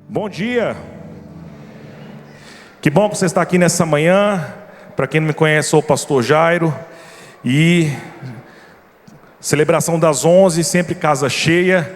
Bom dia, que bom que você está aqui nessa manhã. Para quem não me conhece, sou o pastor Jairo. E celebração das 11, sempre casa cheia.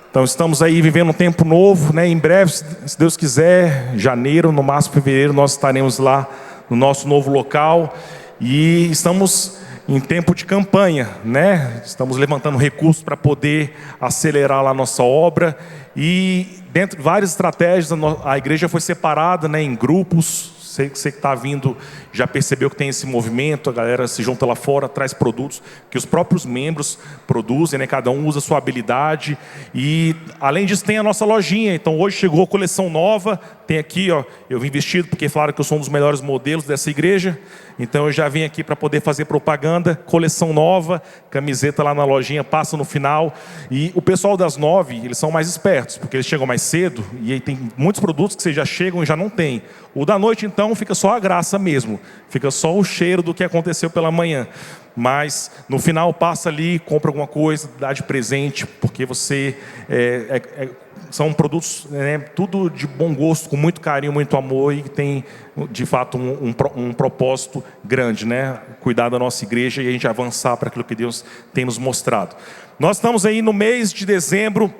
Então estamos aí vivendo um tempo novo, né? Em breve, se Deus quiser, janeiro, no máximo fevereiro, nós estaremos lá no nosso novo local. E estamos em tempo de campanha, né? Estamos levantando recursos para poder acelerar lá a nossa obra. E dentro de várias estratégias, a igreja foi separada, né, em grupos. Você que está vindo já percebeu que tem esse movimento. A galera se junta lá fora, traz produtos que os próprios membros produzem, né? Cada um usa a sua habilidade. E além disso tem a nossa lojinha. Então hoje chegou a coleção nova. Tem aqui, ó, eu vim vestido porque falaram que eu sou um dos melhores modelos dessa igreja. Então eu já vim aqui para poder fazer propaganda. Coleção nova, camiseta lá na lojinha, passa no final. E o pessoal das 9, eles são mais espertos, porque eles chegam mais cedo. E aí tem muitos produtos que vocês já chegam e já não tem. O da noite então fica só a graça mesmo. Fica só o cheiro do que aconteceu pela manhã. Mas no final passa ali, compra alguma coisa, dá de presente, porque você são produtos, né, tudo de bom gosto, com muito carinho, muito amor, e tem de fato um propósito grande, né? Cuidar da nossa igreja e a gente avançar para aquilo que Deus tem nos mostrado. Nós estamos aí no mês de dezembro,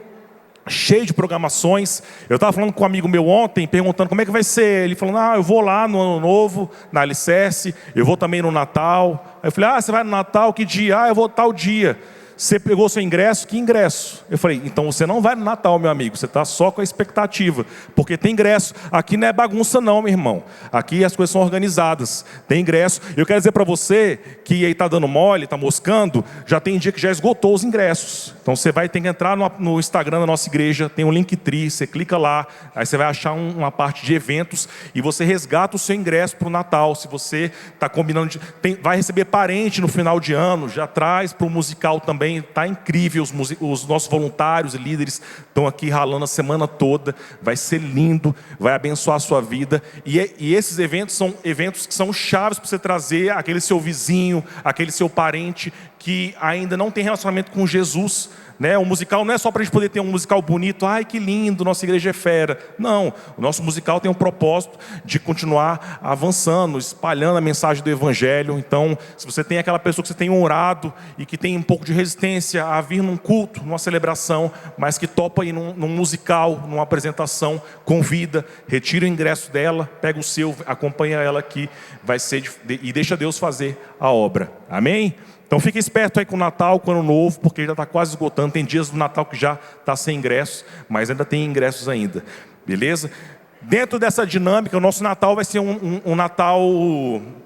cheio de programações. Eu estava falando com um amigo meu ontem, perguntando como é que vai ser. Ele falou, eu vou lá no Ano Novo, na Alicerce, eu vou também no Natal. Aí eu falei, você vai no Natal, que dia? Eu vou tal dia. Você pegou seu ingresso? Que ingresso? Eu falei, então você não vai no Natal, meu amigo. Você está só com a expectativa, porque tem ingresso. Aqui não é bagunça não, meu irmão. Aqui as coisas são organizadas. Tem ingresso. Eu quero dizer para você que aí está dando mole, está moscando. Já tem dia que já esgotou os ingressos. Então você vai ter que entrar no Instagram da nossa igreja. Tem um Linktree, você clica lá. Aí você vai achar uma parte de eventos e você resgata o seu ingresso para o Natal. Se você está combinando, vai receber parente no final de ano, já traz para o musical também. Está incrível, os nossos voluntários e líderes estão aqui ralando a semana toda. Vai ser lindo, vai abençoar a sua vida. E esses eventos são eventos que são chaves para você trazer aquele seu vizinho, aquele seu parente que ainda não tem relacionamento com Jesus, né? O musical não é só para a gente poder ter um musical bonito, ai que lindo, nossa igreja é fera. Não, o nosso musical tem um propósito de continuar avançando, espalhando a mensagem do Evangelho. Então, se você tem aquela pessoa que você tem orado e que tem um pouco de resistência a vir num culto, numa celebração, mas que topa ir num musical, numa apresentação, convida, retira o ingresso dela, pega o seu, acompanha ela aqui, vai ser e deixa Deus fazer a obra. Amém? Então fique esperto aí com o Natal, com o Ano Novo, porque já está quase esgotando. Tem dias do Natal que já está sem ingressos, mas ainda tem ingressos ainda. Beleza? Dentro dessa dinâmica, o nosso Natal vai ser um Natal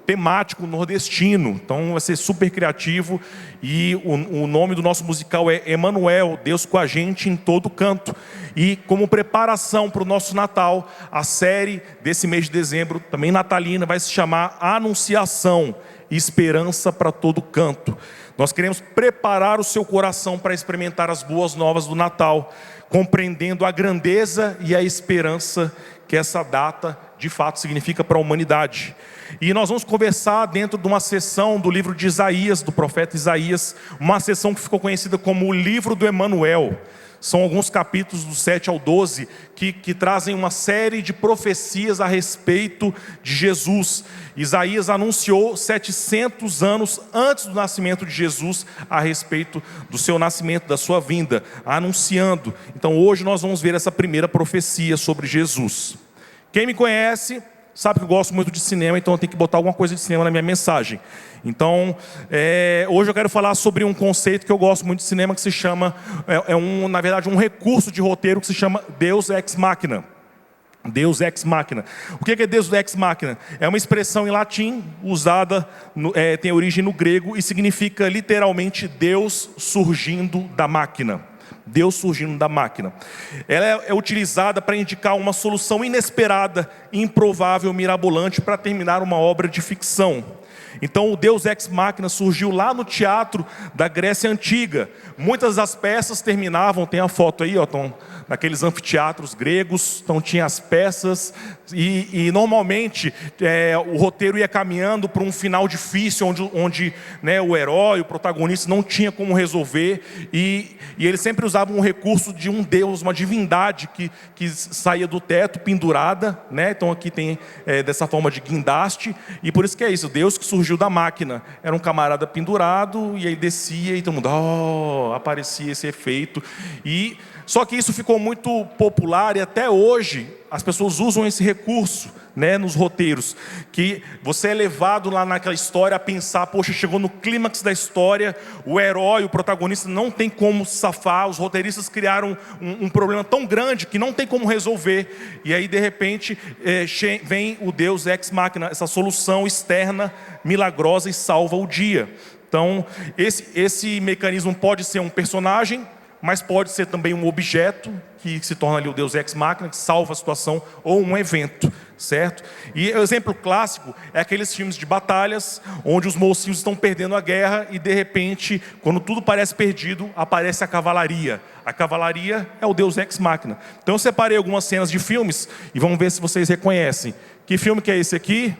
temático nordestino. Então vai ser super criativo. E o nome do nosso musical é Emanuel, Deus com a gente em todo canto. E como preparação para o nosso Natal, a série desse mês de dezembro, também natalina, vai se chamar Anunciação. Esperança para todo canto. Nós queremos preparar o seu coração para experimentar as boas novas do Natal, compreendendo a grandeza e a esperança que essa data de fato significa para a humanidade. E nós vamos conversar dentro de uma sessão do livro de Isaías, do profeta Isaías, uma sessão que ficou conhecida como o livro do Emanuel. São alguns capítulos do 7 ao 12 que trazem uma série de profecias a respeito de Jesus. Isaías anunciou 700 anos antes do nascimento de Jesus a respeito do seu nascimento, da sua vinda, anunciando. Então hoje nós vamos ver essa primeira profecia sobre Jesus. Quem me conhece sabe que eu gosto muito de cinema, então eu tenho que botar alguma coisa de cinema na minha mensagem. Então, hoje eu quero falar sobre um conceito que eu gosto muito de cinema, que se chama, na verdade, um recurso de roteiro que se chama Deus Ex Machina. Deus Ex Machina. O que é Deus Ex Machina? É uma expressão em latim, usada, tem origem no grego, e significa literalmente Deus surgindo da máquina. Deus surgindo da máquina. Ela é utilizada para indicar uma solução inesperada, improvável, mirabolante para terminar uma obra de ficção. Então o Deus Ex Machina surgiu lá no teatro da Grécia Antiga. Muitas das peças terminavam, tem a foto aí, ó, estão naqueles anfiteatros gregos, então tinha as peças, e normalmente o roteiro ia caminhando para um final difícil, onde né, o herói, o protagonista não tinha como resolver, e eles sempre usavam um recurso de um deus, uma divindade que saía do teto pendurada, né? Então aqui tem dessa forma de guindaste, e por isso que é isso, o Deus que surgiu da máquina, era um camarada pendurado, e aí descia, e todo mundo, aparecia esse efeito, só que isso ficou muito popular, e até hoje as pessoas usam esse recurso, né, nos roteiros, que você é levado lá naquela história a pensar, poxa, chegou no clímax da história, o herói, o protagonista não tem como safar, os roteiristas criaram um problema tão grande que não tem como resolver, e aí de repente vem o Deus Ex Machina, essa solução externa, milagrosa, e salva o dia. Então esse mecanismo pode ser um personagem, mas pode ser também um objeto, que se torna ali o Deus Ex Machina, que salva a situação, ou um evento, certo? E o exemplo clássico é aqueles filmes de batalhas, onde os mocinhos estão perdendo a guerra, e de repente, quando tudo parece perdido, aparece a cavalaria. A cavalaria é o Deus Ex Machina. Então eu separei algumas cenas de filmes, e vamos ver se vocês reconhecem. Que filme que é esse aqui?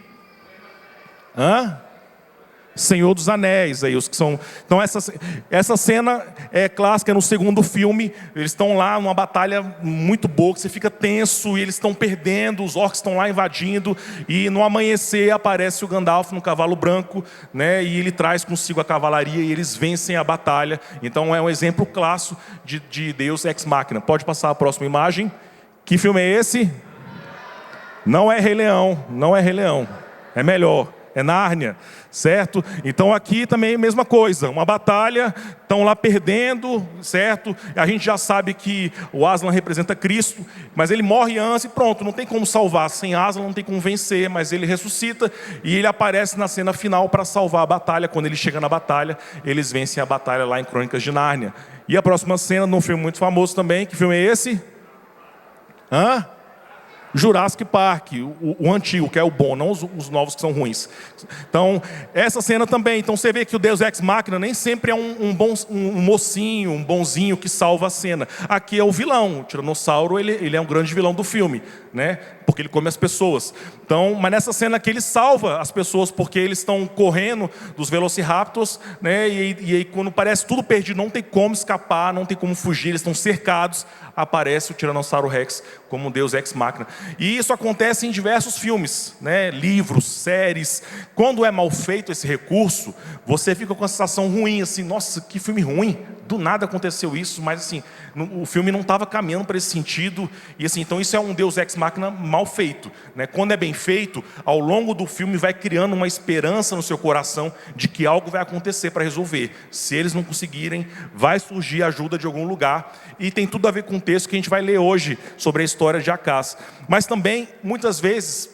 Senhor dos Anéis, aí os que são. Então essa cena é clássica no segundo filme. Eles estão lá numa batalha muito boa, que você fica tenso, e eles estão perdendo, os orcs estão lá invadindo, e no amanhecer aparece o Gandalf no cavalo branco, né? E ele traz consigo a cavalaria, e eles vencem a batalha. Então é um exemplo clássico de Deus Ex Machina. Pode passar a próxima imagem. Que filme é esse? Não é Rei Leão, não é Rei Leão. É melhor. É Nárnia, certo? Então aqui também a mesma coisa, uma batalha, estão lá perdendo, certo? A gente já sabe que o Aslan representa Cristo, mas ele morre antes e pronto, não tem como salvar. Sem Aslan não tem como vencer, mas ele ressuscita e ele aparece na cena final para salvar a batalha. Quando ele chega na batalha, eles vencem a batalha lá em Crônicas de Nárnia. E a próxima cena, num filme muito famoso também, que filme é esse? Jurassic Park, o antigo, que é o bom, não os novos que são ruins. Então, essa cena também. Então você vê que o Deus Ex Machina nem sempre é um mocinho, um bonzinho que salva a cena. Aqui é o vilão. O Tiranossauro, ele é um grande vilão do filme, né? Porque ele come as pessoas. Então, mas nessa cena aqui ele salva as pessoas, porque eles estão correndo dos Velociraptors, né? E aí quando parece tudo perdido, não tem como escapar, não tem como fugir, eles estão cercados, aparece o Tiranossauro Rex como Deus Ex Machina. E isso acontece em diversos filmes, né? Livros, séries. Quando é mal feito esse recurso, você fica com a sensação ruim, assim, nossa, que filme ruim. Do nada aconteceu isso, mas assim, o filme não estava caminhando para esse sentido. E assim, então isso é um Deus Ex Machina mal feito, né? Quando é bem feito, ao longo do filme vai criando uma esperança no seu coração de que algo vai acontecer para resolver. Se eles não conseguirem, vai surgir ajuda de algum lugar. E tem tudo a ver com o texto que a gente vai ler hoje sobre a história de Acás. Mas também, muitas vezes,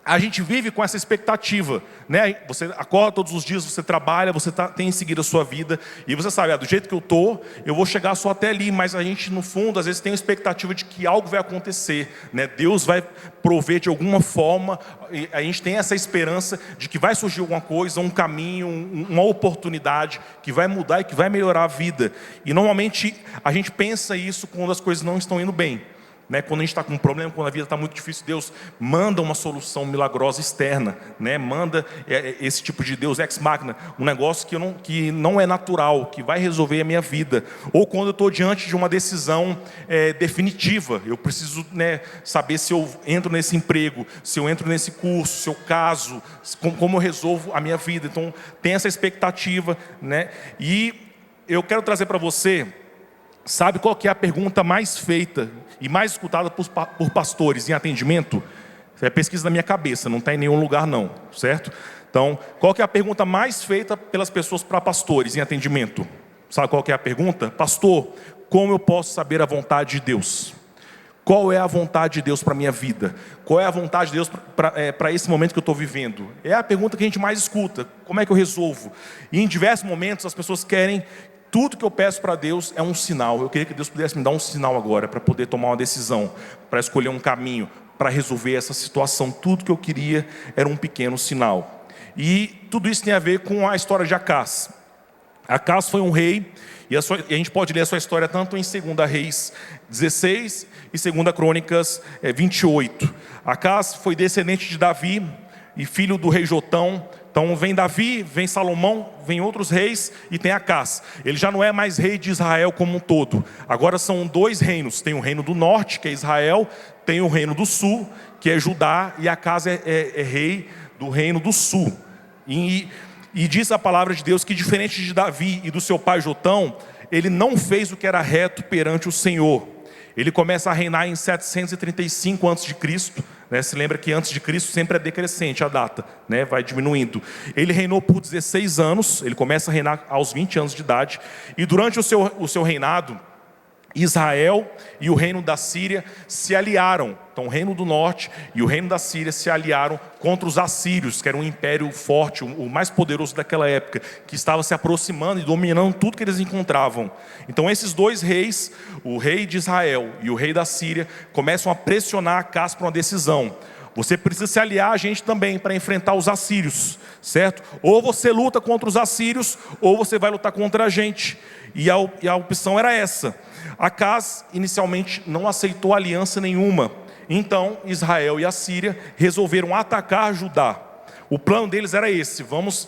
a gente vive com essa expectativa, né? Você acorda todos os dias, você trabalha, você tem seguido a sua vida, e você sabe, do jeito que eu vou chegar só até ali, mas a gente no fundo, às vezes tem a expectativa de que algo vai acontecer, né? Deus vai prover de alguma forma, e a gente tem essa esperança de que vai surgir alguma coisa, um caminho, uma oportunidade, que vai mudar e que vai melhorar a vida. E normalmente a gente pensa isso quando as coisas não estão indo bem. Né? Quando a gente está com um problema, quando a vida está muito difícil, Deus manda uma solução milagrosa externa, né? Manda esse tipo de Deus Ex Machina, um negócio que não é natural, que vai resolver a minha vida. Ou quando eu estou diante de uma decisão definitiva, eu preciso, né, saber se eu entro nesse emprego, se eu entro nesse curso, se eu caso, como eu resolvo a minha vida. Então tem essa expectativa, né? E eu quero trazer para você, sabe qual que é a pergunta mais feita e mais escutada por pastores em atendimento? É pesquisa da minha cabeça, não está em nenhum lugar não, certo? Então, qual que é a pergunta mais feita pelas pessoas para pastores em atendimento? Sabe qual que é a pergunta? Pastor, como eu posso saber a vontade de Deus? Qual é a vontade de Deus para a minha vida? Qual é a vontade de Deus para esse momento que eu estou vivendo? É a pergunta que a gente mais escuta. Como é que eu resolvo? E em diversos momentos as pessoas querem... Tudo que eu peço para Deus é um sinal. Eu queria que Deus pudesse me dar um sinal agora, para poder tomar uma decisão, para escolher um caminho, para resolver essa situação. Tudo que eu queria era um pequeno sinal. E tudo isso tem a ver com a história de Acás. Acás foi um rei, e a gente pode ler a sua história tanto em 2 Reis 16 e 2 Crônicas 28. Acás foi descendente de Davi e filho do rei Jotão. Então vem Davi, vem Salomão, vem outros reis e tem Acás. Ele já não é mais rei de Israel como um todo. Agora são 2 reinos. Tem o reino do norte, que é Israel, tem o reino do sul, que é Judá, e Acás é rei do reino do sul. E diz a palavra de Deus que, diferente de Davi e do seu pai Jotão, ele não fez o que era reto perante o Senhor. Ele começa a reinar em 735 a.C., né? Se lembra que antes de Cristo sempre é decrescente a data, né? Vai diminuindo. Ele reinou por 16 anos, ele começa a reinar aos 20 anos de idade, e durante o seu reinado, Israel e o reino da Síria se aliaram. Então o reino do norte e o reino da Síria se aliaram contra os assírios, que era um império forte, o mais poderoso daquela época, que estava se aproximando e dominando tudo que eles encontravam. Então esses 2 reis, o rei de Israel e o rei da Síria, começam a pressionar Acás para uma decisão. Você precisa se aliar a gente também para enfrentar os assírios, certo? Ou você luta contra os assírios, ou você vai lutar contra a gente. E a opção era essa. Acás inicialmente não aceitou aliança nenhuma. Então Israel e a Síria resolveram atacar Judá. O plano deles era esse: vamos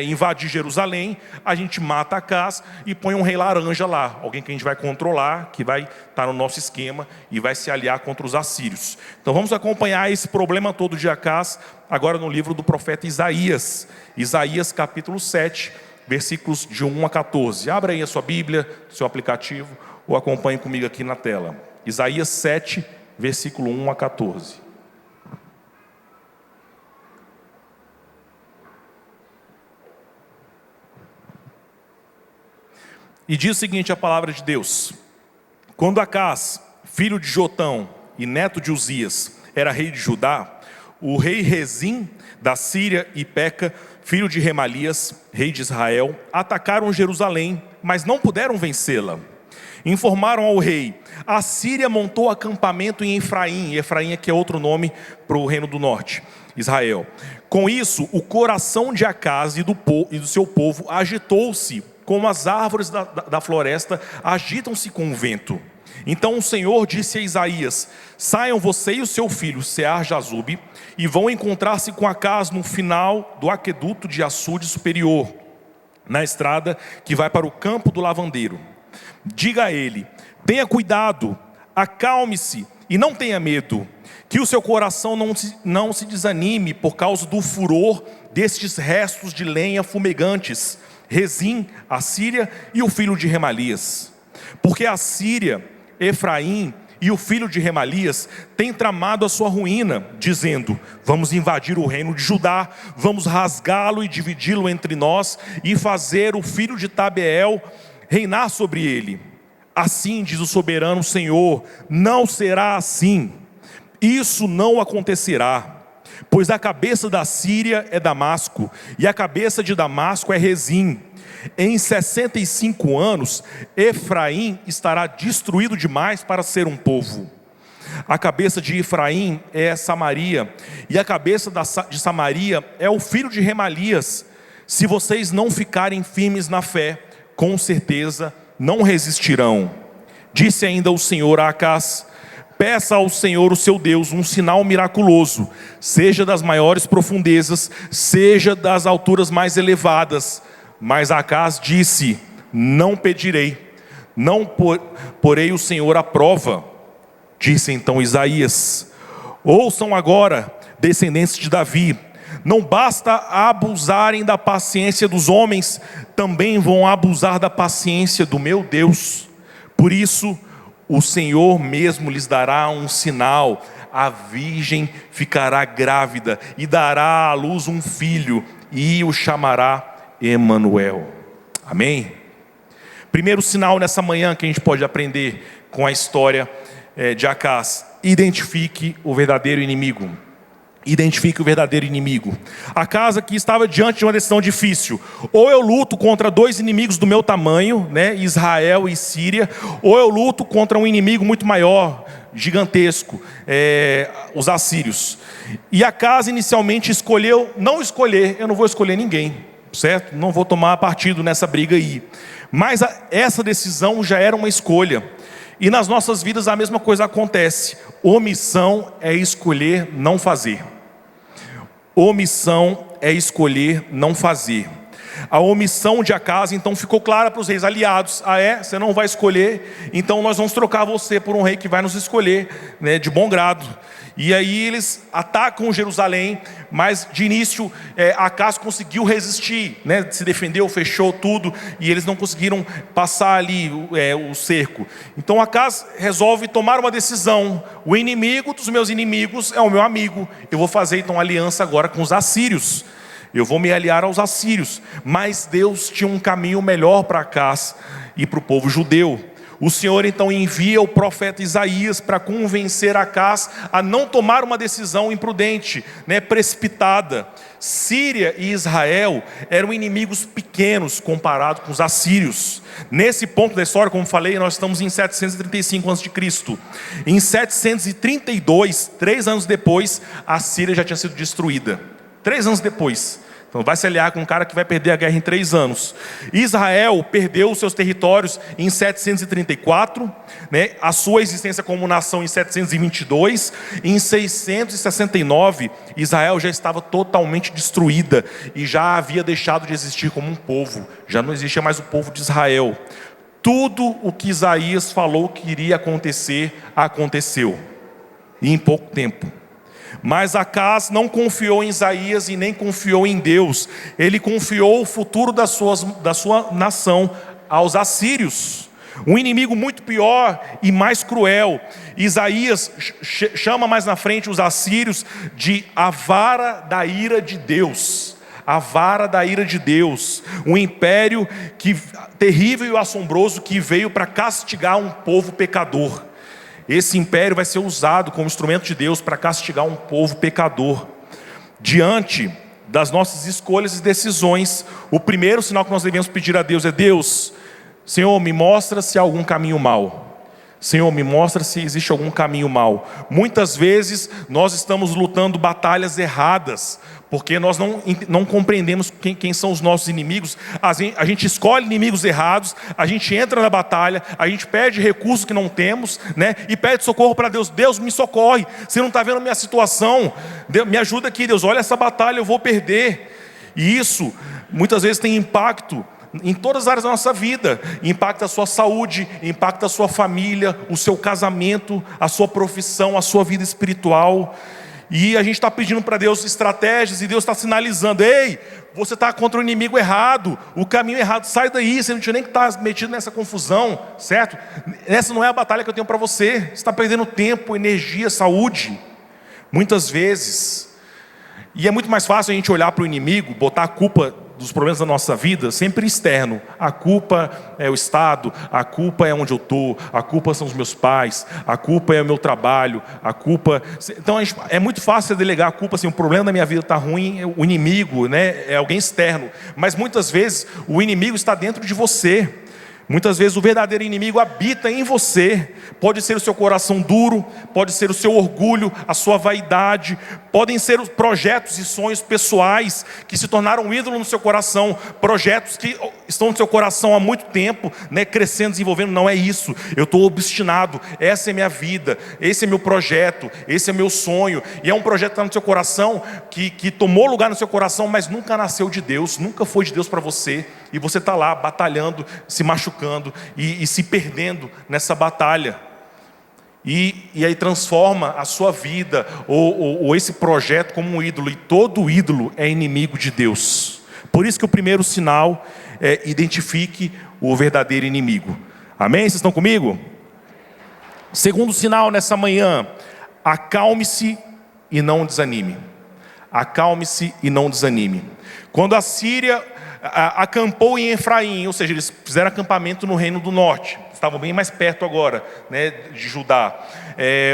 invadir Jerusalém, a gente mata Acás e põe um rei laranja lá, alguém que a gente vai controlar, que vai estar no nosso esquema e vai se aliar contra os assírios. Então vamos acompanhar esse problema todo de Acás agora no livro do profeta Isaías. Isaías capítulo 7, versículos de 1 a 14. Abra aí a sua Bíblia, seu aplicativo, ou acompanhe comigo aqui na tela. Isaías 7, versículo 1 a 14. E diz o seguinte a palavra de Deus: quando Acás, filho de Jotão e neto de Uzias, era rei de Judá, o rei Rezim da Síria e Peca, filho de Remalias, rei de Israel, atacaram Jerusalém, mas não puderam vencê-la. Informaram ao rei: a Síria montou acampamento em Efraim. Efraim aqui é outro nome para o reino do norte, Israel. Com isso, o coração de Acás e do seu povo agitou-se, como as árvores da floresta agitam-se com o vento. Então o Senhor disse a Isaías: saiam você e o seu filho Sear-Jazube e vão encontrar-se com Acás no final do aqueduto de Açude Superior, na estrada que vai para o campo do lavandeiro. Diga a ele: tenha cuidado, acalme-se e não tenha medo, que o seu coração não se desanime por causa do furor destes restos de lenha fumegantes, Rezim, a Síria e o filho de Remalias. Porque a Síria, Efraim e o filho de Remalias têm tramado a sua ruína, dizendo: vamos invadir o reino de Judá, vamos rasgá-lo e dividi-lo entre nós, e fazer o filho de Tabeel reinar sobre ele. Assim diz o soberano Senhor: não será assim, isso não acontecerá. Pois a cabeça da Síria é Damasco, e a cabeça de Damasco é Rezim. Em 65 anos, Efraim estará destruído demais para ser um povo. A cabeça de Efraim é Samaria, e a cabeça de Samaria é o filho de Remalias. Se vocês não ficarem firmes na fé, com certeza não resistirão. Disse ainda o Senhor a Acás: peça ao Senhor o seu Deus um sinal miraculoso, seja das maiores profundezas, seja das alturas mais elevadas. Mas Acás disse: não pedirei, não porei o Senhor à prova. Disse então Isaías: ouçam agora, descendentes de Davi, não basta abusarem da paciência dos homens, também vão abusar da paciência do meu Deus. Por isso o Senhor mesmo lhes dará um sinal: a virgem ficará grávida e dará à luz um filho, e o chamará Emanuel. Amém? Primeiro sinal nessa manhã que a gente pode aprender com a história de Acás: identifique o verdadeiro inimigo. identifique o verdadeiro inimigo. Acas aqui estava diante de uma decisão difícil. Ou eu luto contra dois inimigos do meu tamanho, né, Israel e Síria, ou eu luto contra um inimigo muito maior, gigantesco, os assírios. E Acas inicialmente escolheu não escolher, eu não vou escolher ninguém, certo? Não vou tomar partido nessa briga aí. Mas essa decisão já era uma escolha. E nas nossas vidas a mesma coisa acontece. Omissão é escolher não fazer. Omissão é escolher não fazer. A omissão de Acas então ficou clara para os reis aliados. Você não vai escolher, então nós vamos trocar você por um rei que vai nos escolher, né, de bom grado. E aí eles atacam Jerusalém, mas de início Acas conseguiu resistir, né, se defendeu, fechou tudo, e eles não conseguiram passar ali o cerco. Então Acas resolve tomar uma decisão: o inimigo dos meus inimigos é o meu amigo, eu vou fazer então aliança agora com os assírios. Eu vou me aliar aos assírios. Mas Deus tinha um caminho melhor para Acas e para o povo judeu. O Senhor então envia o profeta Isaías para convencer Acas a não tomar uma decisão imprudente, né, precipitada. Síria e Israel eram inimigos pequenos comparado com os assírios. Nesse ponto da história, como falei, nós estamos em 735 a.C. Em 732, 3 anos depois, a Síria já tinha sido destruída. 3 anos depois. Então vai se aliar com um cara que vai perder a guerra em 3 anos. Israel perdeu os seus territórios em 734, né? A sua existência como nação em 722. Em 669, Israel já estava totalmente destruída e já havia deixado de existir como um povo. Já não existia mais o povo de Israel. Tudo o que Isaías falou que iria acontecer, aconteceu. E em pouco tempo. Mas Acas não confiou em Isaías e nem confiou em Deus. Ele confiou o futuro da sua nação aos assírios. Um inimigo muito pior e mais cruel. Isaías chama mais na frente os assírios de a vara da ira de Deus. A vara da ira de Deus. Um império terrível e assombroso que veio para castigar um povo pecador. Esse império vai ser usado como instrumento de Deus para castigar um povo pecador. Diante das nossas escolhas e decisões, o primeiro sinal que nós devemos pedir a Deus é: Deus, Senhor, me mostra se há algum caminho mau. Senhor, me mostra se existe algum caminho mau. Muitas vezes nós estamos lutando batalhas erradas, porque nós não compreendemos quem são os nossos inimigos. A gente escolhe inimigos errados, a gente entra na batalha, a gente pede recursos que não temos, né? E pede socorro para Deus. Deus, me socorre, você não está vendo a minha situação, Deus, me ajuda aqui, Deus, olha essa batalha, eu vou perder. E isso muitas vezes tem impacto em todas as áreas da nossa vida. Impacta a sua saúde, impacta a sua família, o seu casamento, a sua profissão, a sua vida espiritual. E a gente está pedindo para Deus estratégias, e Deus está sinalizando: ei, você está contra o inimigo errado, o caminho errado, sai daí, você não tinha nem que estar metido nessa confusão, certo? Essa não é a batalha que eu tenho para você. Você está perdendo tempo, energia, saúde, muitas vezes. E é muito mais fácil a gente olhar para o inimigo, botar a culpa dos problemas da nossa vida sempre externo. A culpa é o Estado, a culpa é onde eu estou, a culpa são os meus pais, a culpa é o meu trabalho, a culpa... Então é muito fácil delegar a culpa, assim, o problema da minha vida está ruim, o inimigo, né, é alguém externo. Mas muitas vezes o inimigo está dentro de você. Muitas vezes o verdadeiro inimigo habita em você. Pode ser o seu coração duro, pode ser o seu orgulho, a sua vaidade, podem ser os projetos e sonhos pessoais que se tornaram ídolo no seu coração, projetos que estão no seu coração há muito tempo, né, crescendo, desenvolvendo. Não é isso, eu estou obstinado, essa é minha vida, esse é meu projeto, esse é meu sonho. E é um projeto que está no seu coração, que tomou lugar no seu coração, mas nunca nasceu de Deus, nunca foi de Deus para você. E você está lá batalhando, se machucando e se perdendo nessa batalha. E aí transforma a sua vida ou esse projeto como um ídolo. E todo ídolo é inimigo de Deus. Por isso que o primeiro sinal é: identifique o verdadeiro inimigo. Amém? Vocês estão comigo? Segundo sinal nessa manhã: acalme-se e não desanime. Acalme-se e não desanime. Quando a Síria acampou em Efraim, ou seja, eles fizeram acampamento no reino do norte, estavam bem mais perto agora, né, de Judá.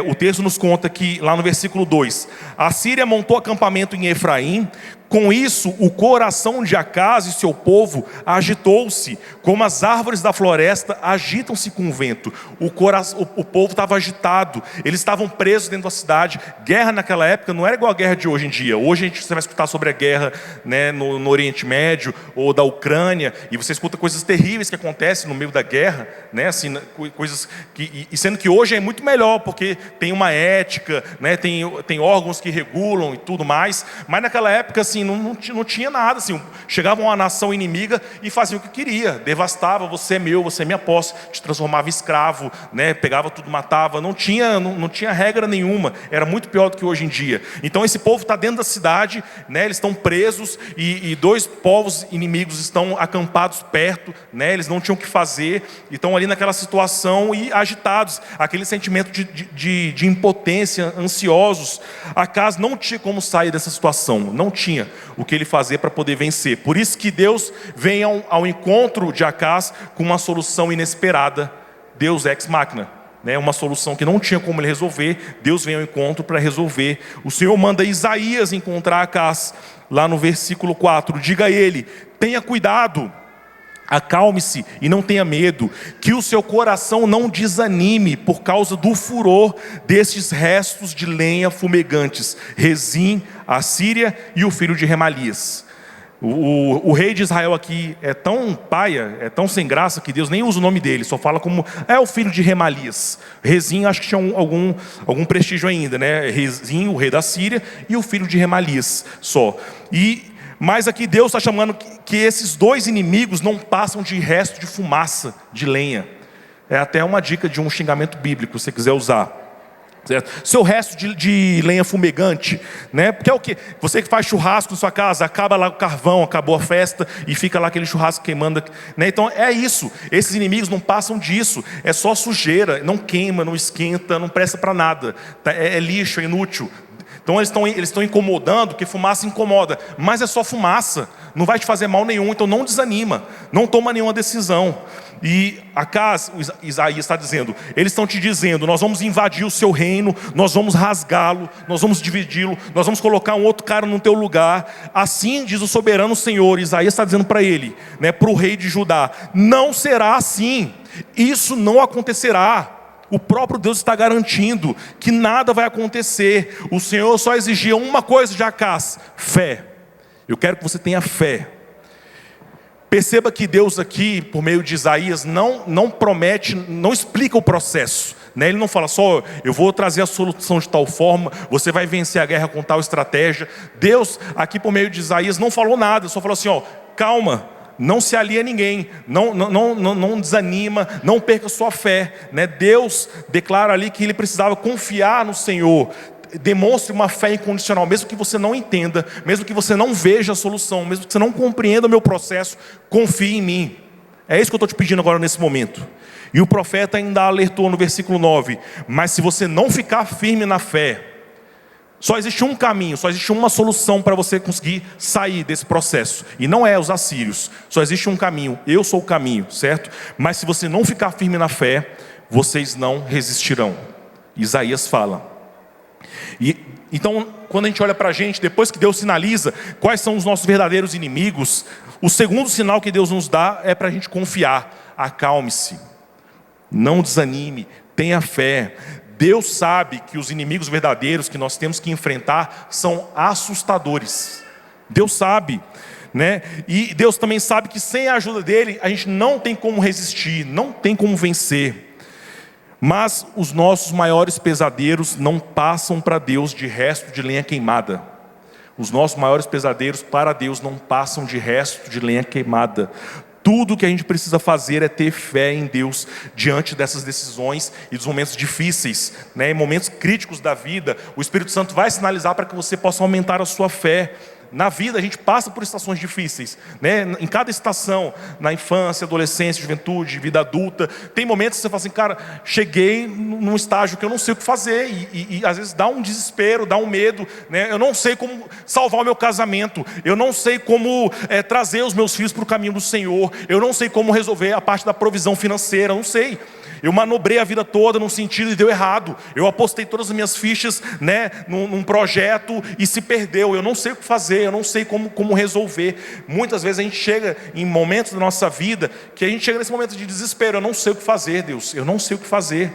O texto nos conta que, lá no versículo 2, a Síria montou acampamento em Efraim. Com isso, o coração de Acaz e seu povo agitou-se, como as árvores da floresta agitam-se com o vento. O povo estava agitado, eles estavam presos dentro da cidade. Guerra naquela época não era igual a guerra de hoje em dia. Hoje você vai escutar sobre a guerra, né, no Oriente Médio ou da Ucrânia, e você escuta coisas terríveis que acontecem no meio da guerra, né, assim, coisas que, e sendo que hoje é muito melhor, porque tem uma ética, né, tem órgãos que regulam e tudo mais. Mas naquela época, assim, não tinha nada, assim, chegava uma nação inimiga e fazia o que queria, devastava, você é meu, você é minha posse, te transformava em escravo, né, pegava tudo, matava, não tinha regra nenhuma, era muito pior do que hoje em dia. Então esse povo está dentro da cidade, né, eles estão presos e dois povos inimigos estão acampados perto, né, eles não tinham o que fazer, e estão ali naquela situação e agitados, aquele sentimento de impotência, ansiosos. Acaz não tinha como sair dessa situação, não tinha o que ele fazer para poder vencer. Por isso que Deus vem ao encontro de Acaz com uma solução inesperada, Deus ex machina, né? Uma solução que não tinha como ele resolver, Deus vem ao encontro para resolver. O Senhor manda Isaías encontrar Acaz, lá no versículo 4, diga a ele, tenha cuidado, acalme-se e não tenha medo, que o seu coração não desanime por causa do furor destes restos de lenha fumegantes, Rezim, a Síria e o filho de Remalias. O rei de Israel aqui é tão paia, é tão sem graça, que Deus nem usa o nome dele, só fala como o filho de Remalias. Rezim acho que tinha algum prestígio ainda, né? Rezim, o rei da Síria, e o filho de Remalias só. Mas aqui Deus está chamando que esses dois inimigos não passam de resto de fumaça, de lenha. É até uma dica de um xingamento bíblico, se você quiser usar. Certo? Seu resto de lenha fumegante, né? Porque é o que? Você que faz churrasco na sua casa, acaba lá o carvão, acabou a festa e fica lá aquele churrasco queimando, né? Então é isso, esses inimigos não passam disso, é só sujeira, não queima, não esquenta, não presta para nada, é lixo, é inútil. Então eles estão incomodando, porque fumaça incomoda, mas é só fumaça, não vai te fazer mal nenhum, então não desanima, não toma nenhuma decisão. E Acaz, Isaías está dizendo, eles estão te dizendo, nós vamos invadir o seu reino, nós vamos rasgá-lo, nós vamos dividi-lo, nós vamos colocar um outro cara no teu lugar. Assim diz o soberano Senhor. Isaías está dizendo para ele, né, para o rei de Judá, não será assim, isso não acontecerá. O próprio Deus está garantindo que nada vai acontecer. O Senhor só exigia uma coisa de Acaz, fé. Eu quero que você tenha fé. Perceba que Deus aqui, por meio de Isaías, não promete, não explica o processo, né? Ele não fala só, eu vou trazer a solução de tal forma, você vai vencer a guerra com tal estratégia. Deus, aqui por meio de Isaías, não falou nada, só falou assim, calma, não se alia a ninguém, não desanima, não perca sua fé, né? Deus declara ali que ele precisava confiar no Senhor. Demonstre uma fé incondicional, mesmo que você não entenda, mesmo que você não veja a solução, mesmo que você não compreenda o meu processo, confie em mim. É isso que eu estou te pedindo agora nesse momento. E o profeta ainda alertou no versículo 9, mas se você não ficar firme na fé, só existe um caminho, só existe uma solução para você conseguir sair desse processo. E não é os assírios, só existe um caminho, eu sou o caminho, certo? Mas se você não ficar firme na fé, vocês não resistirão. Isaías fala. Então, quando a gente olha para a gente, depois que Deus sinaliza quais são os nossos verdadeiros inimigos, o segundo sinal que Deus nos dá é para a gente confiar. Acalme-se, não desanime, tenha fé. Deus sabe que os inimigos verdadeiros que nós temos que enfrentar são assustadores. Deus sabe, né? E Deus também sabe que sem a ajuda dele, a gente não tem como resistir, não tem como vencer. Mas os nossos maiores pesadelos não passam para Deus de resto de lenha queimada. Os nossos maiores pesadelos para Deus não passam de resto de lenha queimada. Tudo que a gente precisa fazer é ter fé em Deus diante dessas decisões e dos momentos difíceis, né? Em momentos críticos da vida, o Espírito Santo vai sinalizar para que você possa aumentar a sua fé. Na vida a gente passa por estações difíceis, né? Em cada estação, na infância, adolescência, juventude, vida adulta, tem momentos que você fala assim, cara, cheguei num estágio que eu não sei o que fazer, e às vezes dá um desespero, dá um medo, né? Eu não sei como salvar o meu casamento, eu não sei como trazer os meus filhos para o caminho do Senhor, eu não sei como resolver a parte da provisão financeira, eu não sei. Eu manobrei a vida toda num sentido e deu errado. Eu apostei todas as minhas fichas, né, num projeto e se perdeu. Eu não sei o que fazer, eu não sei como resolver. Muitas vezes a gente chega em momentos da nossa vida que a gente chega nesse momento de desespero. Eu não sei o que fazer, Deus. Eu não sei o que fazer.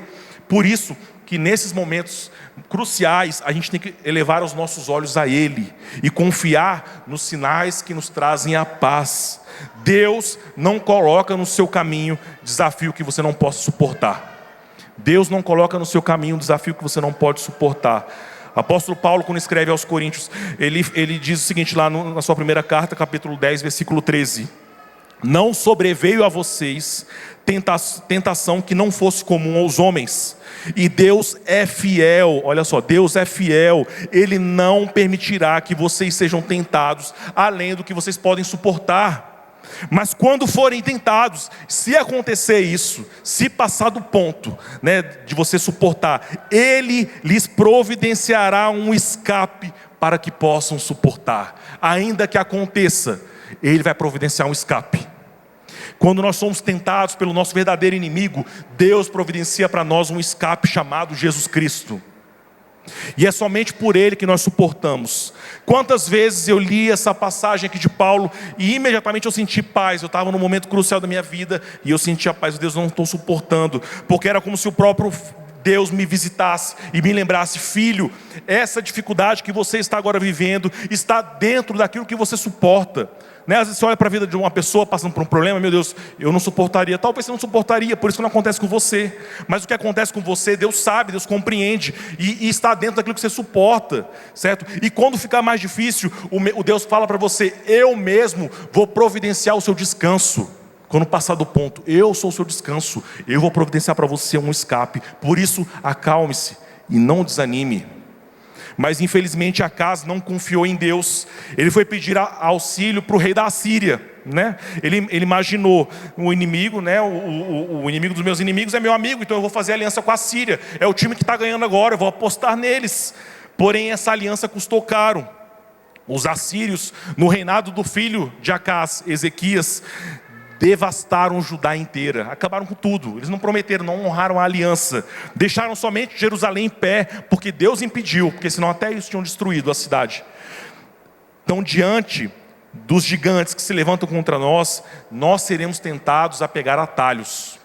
Por isso que nesses momentos cruciais a gente tem que elevar os nossos olhos a Ele e confiar nos sinais que nos trazem a paz. Deus não coloca no seu caminho desafio que você não possa suportar. Deus não coloca no seu caminho um desafio que você não pode suportar. O apóstolo Paulo, quando escreve aos Coríntios, ele diz o seguinte lá na sua primeira carta, capítulo 10, versículo 13: não sobreveio a vocês tentação que não fosse comum aos homens, e Deus é fiel. Olha só, Deus é fiel. Ele não permitirá que vocês sejam tentados além do que vocês podem suportar. Mas quando forem tentados, se acontecer isso, se passar do ponto, né, de você suportar, Ele lhes providenciará um escape para que possam suportar. Ainda que aconteça, Ele vai providenciar um escape. Quando nós somos tentados pelo nosso verdadeiro inimigo, Deus providencia para nós um escape chamado Jesus Cristo. E é somente por Ele que nós suportamos. Quantas vezes eu li essa passagem aqui de Paulo e imediatamente eu senti paz. Eu estava num momento crucial da minha vida e eu senti a paz. Deus, não estou suportando, porque era como se o próprio Deus me visitasse e me lembrasse: filho, essa dificuldade que você está agora vivendo está dentro daquilo que você suporta. Às vezes você olha para a vida de uma pessoa passando por um problema: meu Deus, eu não suportaria. Talvez você não suportaria, por isso que não acontece com você. Mas o que acontece com você, Deus sabe, Deus compreende e está dentro daquilo que você suporta, certo? E quando ficar mais difícil, o Deus fala para você: eu mesmo vou providenciar o seu descanso. Quando passar do ponto, eu sou o seu descanso, eu vou providenciar para você um escape. Por isso, acalme-se e não desanime. Mas infelizmente Acaz não confiou em Deus. Ele foi pedir auxílio para o rei da Assíria, né? Ele imaginou o inimigo, né? O inimigo dos meus inimigos é meu amigo, então eu vou fazer aliança com a Síria. É o time que está ganhando agora, eu vou apostar neles. Porém essa aliança custou caro. Os assírios, no reinado do filho de Acaz, Ezequias, devastaram Judá inteira, acabaram com tudo. Eles não prometeram, não honraram a aliança, deixaram somente Jerusalém em pé, porque Deus impediu, porque senão até eles tinham destruído a cidade. Então, diante dos gigantes que se levantam contra nós, nós seremos tentados a pegar atalhos.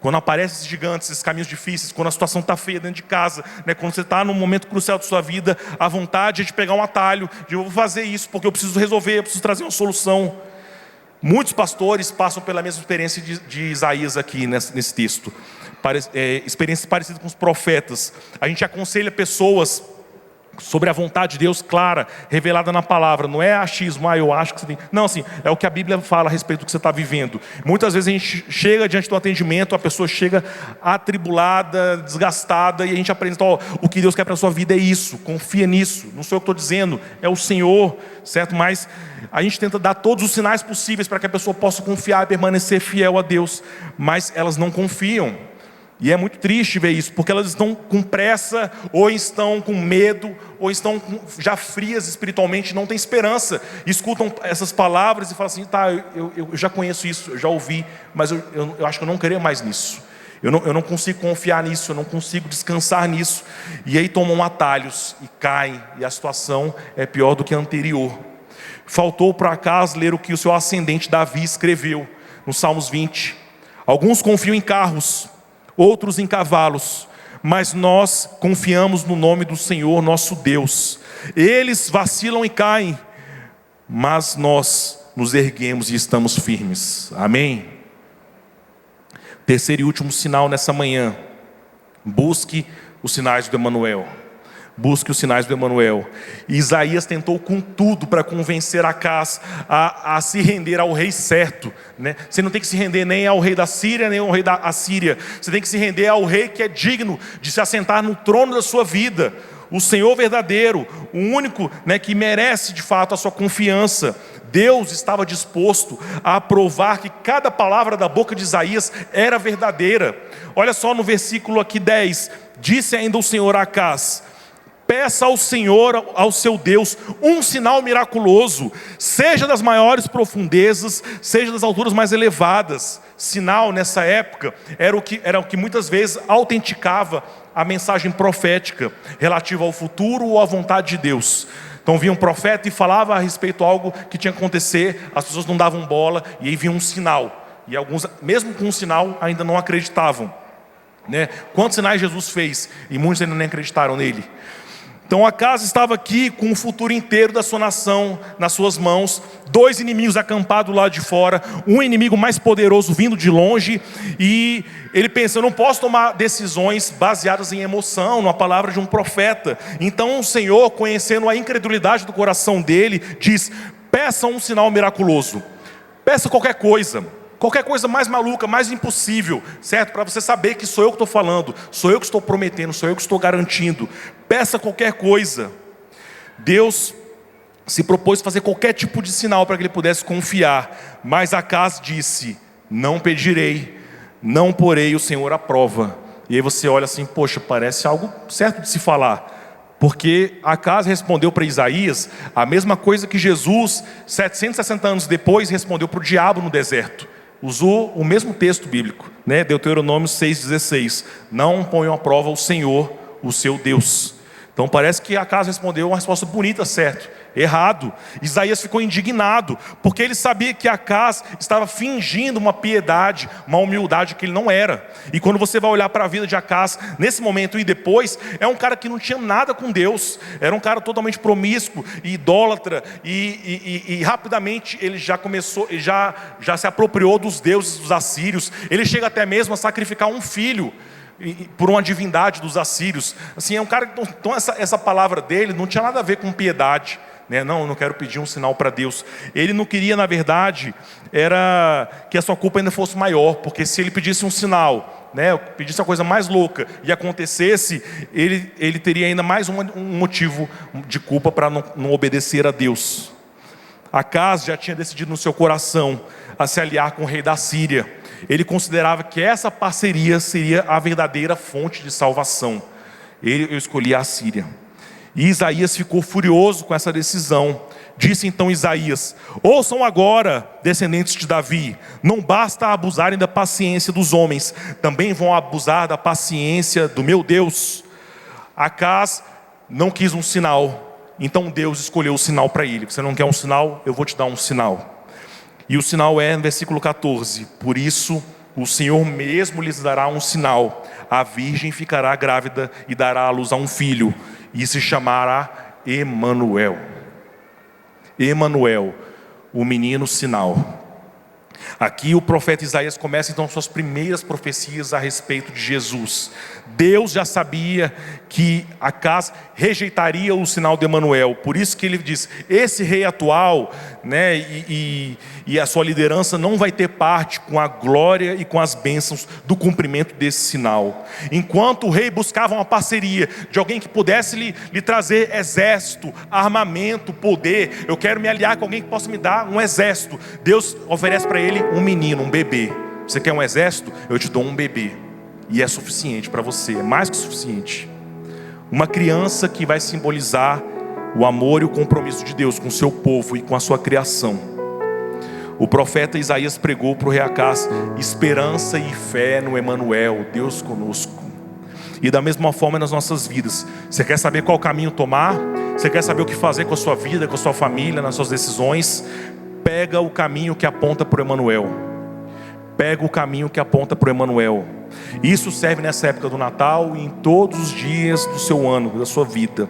Quando aparecem esses gigantes, esses caminhos difíceis, quando a situação está feia dentro de casa, né? Quando você está num momento crucial da sua vida, a vontade é de pegar um atalho, de eu vou fazer isso porque eu preciso resolver, eu preciso trazer uma solução. Muitos pastores passam pela mesma experiência de Isaías aqui nesse texto. Experiências parecidas com os profetas. A gente aconselha pessoas sobre a vontade de Deus clara, revelada na palavra. Não é achismo, eu acho que você tem. Não, assim, é o que a Bíblia fala a respeito do que você está vivendo. Muitas vezes a gente chega diante do atendimento, a pessoa chega atribulada, desgastada, e a gente apresenta: o que Deus quer para a sua vida é isso, confia nisso. Não sou eu que estou dizendo, é o Senhor, certo? Mas a gente tenta dar todos os sinais possíveis para que a pessoa possa confiar e permanecer fiel a Deus, mas elas não confiam. E é muito triste ver isso, porque elas estão com pressa, ou estão com medo, ou estão já frias espiritualmente, não têm esperança. Escutam essas palavras e falam assim: tá, eu já conheço isso, eu já ouvi, mas eu acho que eu não queria mais nisso. Eu não consigo confiar nisso, eu não consigo descansar nisso. E aí tomam atalhos e caem, e a situação é pior do que a anterior. Faltou por acaso ler o que o seu ascendente Davi escreveu no Salmos 20. Alguns confiam em carros, outros em cavalos, mas nós confiamos no nome do Senhor nosso Deus. Eles vacilam e caem, mas nós nos erguemos e estamos firmes. Amém? Terceiro e último sinal nessa manhã: busque os sinais do Emanuel. Busque os sinais do Emanuel. Isaías tentou com tudo para convencer Acaz a se render ao rei certo, né? Você não tem que se render nem ao rei da Síria, nem ao rei da Assíria. Você tem que se render ao rei que é digno de se assentar no trono da sua vida. O Senhor verdadeiro, o único, né, que merece de fato a sua confiança. Deus estava disposto a provar que cada palavra da boca de Isaías era verdadeira. Olha só no versículo aqui 10. Disse ainda o Senhor a Acaz: peça ao Senhor, ao seu Deus, um sinal miraculoso, seja das maiores profundezas, seja das alturas mais elevadas. Sinal nessa época era o que muitas vezes autenticava a mensagem profética relativa ao futuro ou à vontade de Deus. Então vinha um profeta e falava a respeito de algo que tinha que acontecer, as pessoas não davam bola, e aí vinha um sinal, e alguns, mesmo com um sinal, ainda não acreditavam, né? Quantos sinais Jesus fez, e muitos ainda nem acreditaram nele. Então Acaz estava aqui com o futuro inteiro da sua nação nas suas mãos, 2 inimigos acampados lá de fora, um inimigo mais poderoso vindo de longe, e ele pensa: eu não posso tomar decisões baseadas em emoção, numa palavra de um profeta. Então o Senhor, conhecendo a incredulidade do coração dele, diz: peça um sinal miraculoso, peça qualquer coisa mais maluca, mais impossível, certo? Para você saber que sou eu que estou falando, sou eu que estou prometendo, sou eu que estou garantindo. Peça qualquer coisa. Deus se propôs fazer qualquer tipo de sinal para que ele pudesse confiar, mas Acaz disse: não pedirei, não porei o Senhor à prova. E aí você olha assim: poxa, parece algo certo de se falar, porque Acaz respondeu para Isaías a mesma coisa que Jesus, 760 anos depois, respondeu para o diabo no deserto. Usou o mesmo texto bíblico, né? Deuteronômio 6,16. Não ponham à prova o Senhor, o seu Deus. Então parece que Acaz respondeu uma resposta bonita, certo? Errado. Isaías ficou indignado, porque ele sabia que Acaz estava fingindo uma piedade, uma humildade que ele não era. E quando você vai olhar para a vida de Acaz, nesse momento e depois, é um cara que não tinha nada com Deus, era um cara totalmente promíscuo e idólatra, e rapidamente ele já começou, já se apropriou dos deuses dos assírios. Ele chega até mesmo a sacrificar um filho por uma divindade dos assírios. Assim, é um cara, então essa palavra dele não tinha nada a ver com piedade, né? Não, eu não quero pedir um sinal para Deus. Ele não queria, na verdade, era que a sua culpa ainda fosse maior, porque se ele pedisse um sinal, né, pedisse a coisa mais louca e acontecesse, ele teria ainda mais um motivo de culpa para não obedecer a Deus. Acaz já tinha decidido no seu coração a se aliar com o rei da Síria. Ele considerava que essa parceria seria a verdadeira fonte de salvação. Eu escolhi a Síria. E Isaías ficou furioso com essa decisão. Disse então Isaías: ouçam agora, descendentes de Davi, não basta abusarem da paciência dos homens, também vão abusar da paciência do meu Deus. Acaz não quis um sinal, então Deus escolheu o sinal para ele. Você não quer um sinal? Eu vou te dar um sinal. E o sinal é no versículo 14: por isso o Senhor mesmo lhes dará um sinal, a virgem ficará grávida e dará à luz a um filho, e se chamará Emanuel. Emanuel, o menino sinal. Aqui o profeta Isaías começa então suas primeiras profecias a respeito de Jesus. Deus já sabia que Acaz rejeitaria o sinal de Emanuel, por isso que ele diz: esse rei atual, né, e a sua liderança não vai ter parte com a glória e com as bênçãos do cumprimento desse sinal. Enquanto o rei buscava uma parceria de alguém que pudesse lhe trazer exército, armamento, poder, eu quero me aliar com alguém que possa me dar um exército. Deus oferece para ele um menino, um bebê. Você quer um exército? Eu te dou um bebê. E é suficiente para você, é mais que suficiente. Uma criança que vai simbolizar o amor e o compromisso de Deus com o seu povo e com a sua criação. O profeta Isaías pregou para o rei Acaz esperança e fé no Emanuel, Deus conosco. E da mesma forma nas nossas vidas. Você quer saber qual caminho tomar? Você quer saber o que fazer com a sua vida, com a sua família, nas suas decisões? Pega o caminho que aponta para o Emanuel. Pega o caminho que aponta para o Emanuel. Isso serve nessa época do Natal e em todos os dias do seu ano, da sua vida.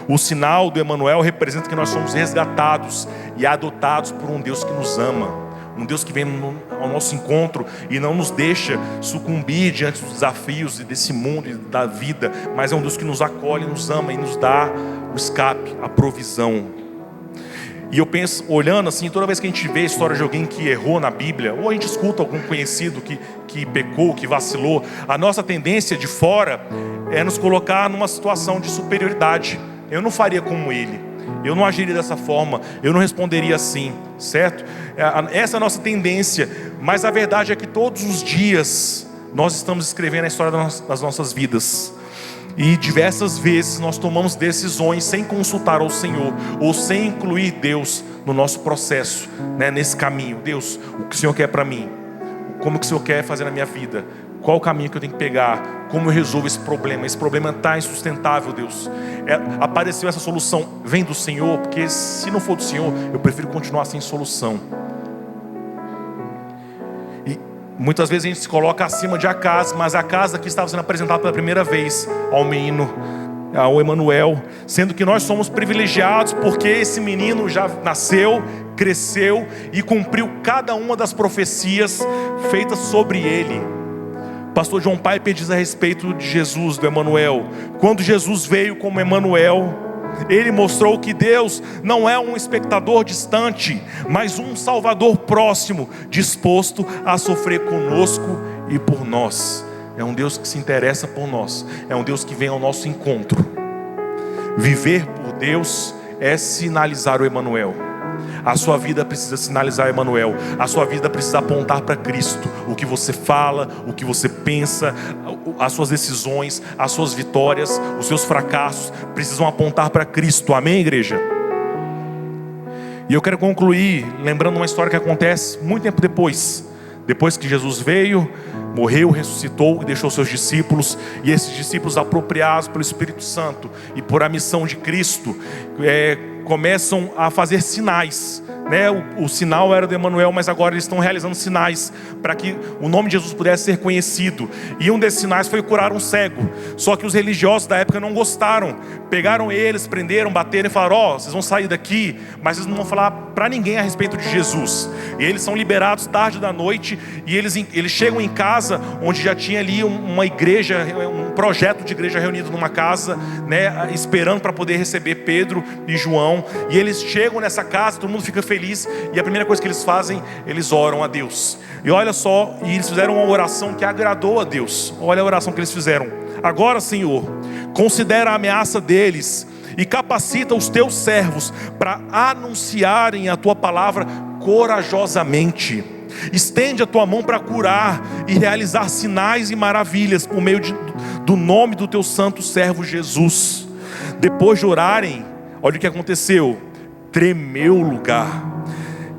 O sinal do Emanuel representa que nós somos resgatados e adotados por um Deus que nos ama. Um Deus que vem ao nosso encontro e não nos deixa sucumbir diante dos desafios desse mundo e da vida, mas é um Deus que nos acolhe, nos ama e nos dá o escape, a provisão. E eu penso, olhando assim, toda vez que a gente vê a história de alguém que errou na Bíblia, ou a gente escuta algum conhecido que pecou, que vacilou, a nossa tendência de fora é nos colocar numa situação de superioridade. Eu não faria como ele, eu não agiria dessa forma, eu não responderia assim, certo? Essa é a nossa tendência, mas a verdade é que todos os dias nós estamos escrevendo a história das nossas vidas. E diversas vezes nós tomamos decisões sem consultar ao Senhor, ou sem incluir Deus no nosso processo, né? Nesse caminho. Deus, o que o Senhor quer para mim? Como que o Senhor quer fazer na minha vida? Qual o caminho que eu tenho que pegar? Como eu resolvo esse problema? Esse problema está insustentável, Deus. Apareceu essa solução, vem do Senhor, porque se não for do Senhor, eu prefiro continuar sem solução. E muitas vezes a gente se coloca acima de Acas, mas Acas aqui estava sendo apresentado pela primeira vez ao menino, ao Emanuel, sendo que nós somos privilegiados porque esse menino já nasceu, cresceu e cumpriu cada uma das profecias feitas sobre ele. Pastor John Piper diz a respeito de Jesus, do Emanuel: quando Jesus veio como Emanuel, ele mostrou que Deus não é um espectador distante, mas um Salvador próximo, disposto a sofrer conosco e por nós. É um Deus que se interessa por nós, é um Deus que vem ao nosso encontro. Viver por Deus é sinalizar o Emanuel. A sua vida precisa sinalizar o Emanuel. A sua vida precisa apontar para Cristo. O que você fala, o que você pensa, as suas decisões, as suas vitórias, os seus fracassos precisam apontar para Cristo. Amém, igreja? E eu quero concluir lembrando uma história que acontece muito tempo depois que Jesus veio, morreu, ressuscitou e deixou seus discípulos. E esses discípulos, apropriados pelo Espírito Santo e por a missão de Cristo, começam a fazer sinais, né? O sinal era do Emanuel, mas agora eles estão realizando sinais para que o nome de Jesus pudesse ser conhecido. E um desses sinais foi curar um cego. Só que os religiosos da época não gostaram. Pegaram eles, prenderam, bateram e falaram: vocês vão sair daqui, mas vocês não vão falar para ninguém a respeito de Jesus. E eles são liberados tarde da noite, e eles chegam em casa onde já tinha ali uma igreja, um projeto de igreja reunido numa casa, né, esperando para poder receber Pedro e João. E eles chegam nessa casa, todo mundo fica feliz, e a primeira coisa que eles fazem, eles oram a Deus. E olha só, e eles fizeram uma oração que agradou a Deus. Olha a oração que eles fizeram: agora, Senhor, considera a ameaça deles e capacita os teus servos para anunciarem a tua palavra corajosamente. Estende a tua mão para curar e realizar sinais e maravilhas por meio do nome do teu santo servo Jesus. Depois de orarem, olha o que aconteceu: tremeu o lugar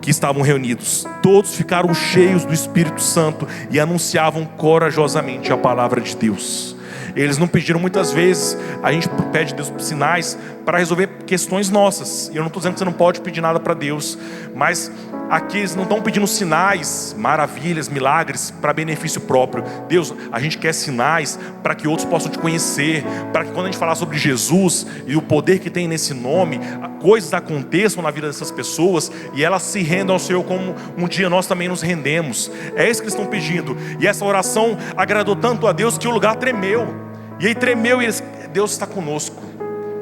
que estavam reunidos. Todos ficaram cheios do Espírito Santo e anunciavam corajosamente a palavra de Deus. Eles não pediram, muitas vezes a gente pede a Deus sinais para resolver questões nossas. E eu não estou dizendo que você não pode pedir nada para Deus, mas aqui eles não estão pedindo sinais, maravilhas, milagres para benefício próprio. Deus, a gente quer sinais para que outros possam te conhecer, para que quando a gente falar sobre Jesus e o poder que tem nesse nome, coisas aconteçam na vida dessas pessoas e elas se rendam ao Senhor como um dia nós também nos rendemos. É isso que eles estão pedindo. E essa oração agradou tanto a Deus que o lugar tremeu. E aí tremeu, e Deus está conosco.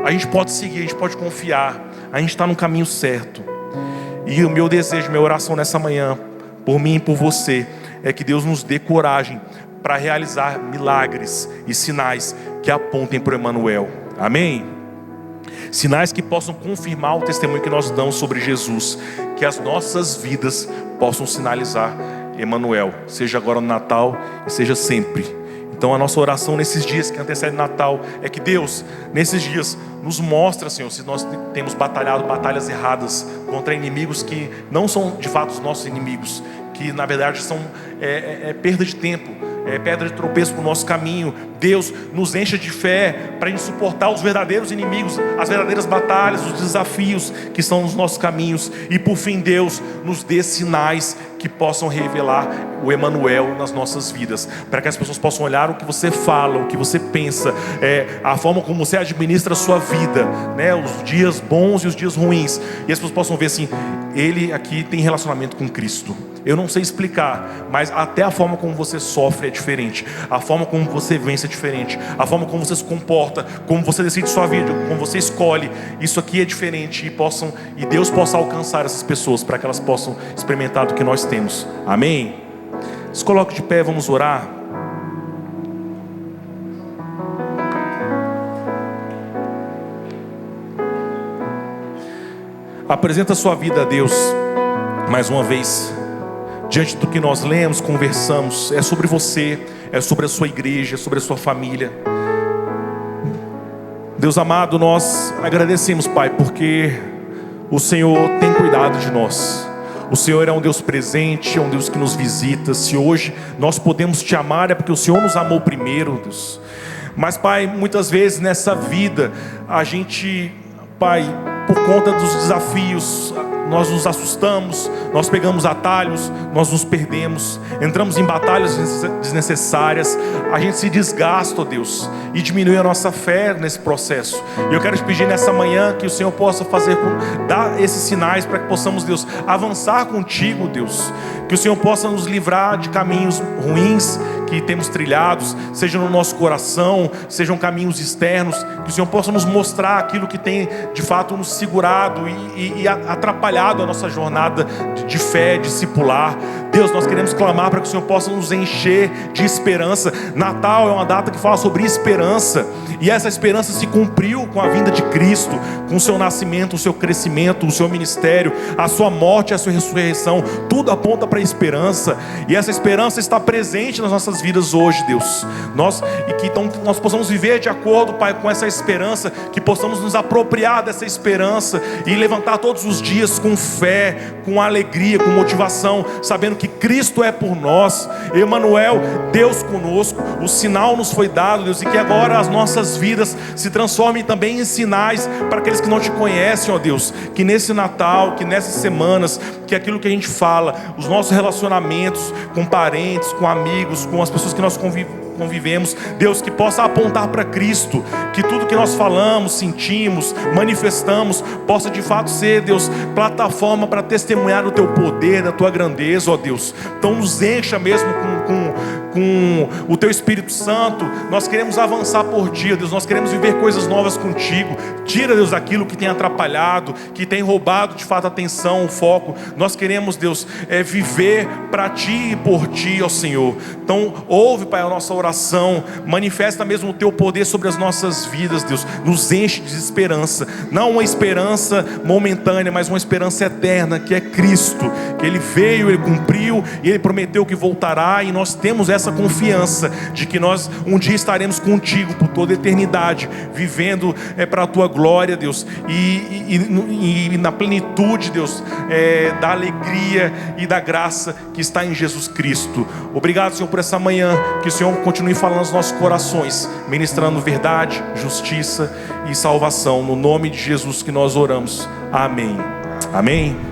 A gente pode seguir, a gente pode confiar. A gente está no caminho certo. E o meu desejo, minha oração nessa manhã, por mim e por você, é que Deus nos dê coragem para realizar milagres e sinais que apontem para o Emanuel. Amém? Sinais que possam confirmar o testemunho que nós damos sobre Jesus. Que as nossas vidas possam sinalizar Emanuel, seja agora no Natal e seja sempre. Então a nossa oração nesses dias que antecedem Natal é que Deus, nesses dias, nos mostra, Senhor, se nós temos batalhado batalhas erradas contra inimigos que não são de fato os nossos inimigos, que na verdade são perda de tempo, pedra de tropeço para o nosso caminho. Deus, nos encha de fé para a gente suportar os verdadeiros inimigos, as verdadeiras batalhas, os desafios que estão nos nossos caminhos. E por fim, Deus, nos dê sinais que possam revelar o Emanuel nas nossas vidas, para que as pessoas possam olhar o que você fala, o que você pensa, a forma como você administra a sua vida, né? Os dias bons e os dias ruins, e as pessoas possam ver assim: ele aqui tem relacionamento com Cristo. Eu não sei explicar, mas até a forma como você sofre é diferente, a forma como você vence é diferente, a forma como você se comporta, como você decide sua vida, como você escolhe, isso aqui é diferente. E Deus possa alcançar essas pessoas para que elas possam experimentar do que nós temos. Amém? Se coloque de pé, vamos orar. Apresenta a sua vida a Deus mais uma vez. Diante do que nós lemos, conversamos, é sobre você, é sobre a sua igreja, é sobre a sua família. Deus amado, nós agradecemos, Pai, porque o Senhor tem cuidado de nós. O Senhor é um Deus presente, é um Deus que nos visita. Se hoje nós podemos te amar, é porque o Senhor nos amou primeiro, Deus. Mas, Pai, muitas vezes nessa vida, a gente, Pai, por conta dos desafios, nós nos assustamos, nós pegamos atalhos, nós nos perdemos, entramos em batalhas desnecessárias, a gente se desgasta, ó Deus, e diminui a nossa fé nesse processo. E eu quero te pedir nessa manhã que o Senhor possa dar esses sinais para que possamos, Deus, avançar contigo, Deus. Que o Senhor possa nos livrar de caminhos ruins que temos trilhados, seja no nosso coração, sejam caminhos externos. Que o Senhor possa nos mostrar aquilo que tem de fato nos segurado e atrapalhado a nossa jornada de fé, discipular. Deus, nós queremos clamar para que o Senhor possa nos encher de esperança. Natal é uma data que fala sobre esperança, e essa esperança se cumpriu com a vinda de Cristo, com o seu nascimento, o seu crescimento, o seu ministério, a sua morte, a sua ressurreição. Tudo aponta para a esperança, e essa esperança está presente nas nossas vidas hoje, Deus. Nós possamos viver de acordo, Pai, com essa esperança, que possamos nos apropriar dessa esperança e levantar todos os dias com fé, com alegria, com motivação, sabendo que Cristo é por nós. Emanuel, Deus conosco. O sinal nos foi dado, Deus, e que agora as nossas vidas se transformem também em sinais para aqueles que não te conhecem, ó Deus. Que nesse Natal, que nessas semanas, que aquilo que a gente fala, os nossos relacionamentos com parentes, com amigos, com as pessoas que nós convivemos, Deus, que possa apontar para Cristo, que tudo que nós falamos, sentimos, manifestamos, possa de fato ser, Deus, plataforma para testemunhar o teu poder, da tua grandeza, ó Deus. Então nos encha mesmo com o teu Espírito Santo. Nós queremos avançar por ti, Deus, nós queremos viver coisas novas contigo. Tira, Deus, aquilo que tem atrapalhado, que tem roubado de fato a atenção, o foco. Nós queremos, Deus, viver para ti e por ti, ó Senhor. Então ouve, Pai, a nossa oração, manifesta mesmo o teu poder sobre as nossas vidas, Deus. Nos enche de esperança, não uma esperança momentânea, mas uma esperança eterna, que é Cristo, que Ele veio, Ele cumpriu, e Ele prometeu que voltará, e nós temos essa confiança de que nós um dia estaremos contigo por toda a eternidade, vivendo para a tua glória, Deus, e na plenitude, Deus, da alegria e da graça que está em Jesus Cristo. Obrigado, Senhor, por essa manhã. Que o Senhor continue falando aos nossos corações, ministrando verdade, justiça e salvação. No nome de Jesus que nós oramos. Amém. Amém.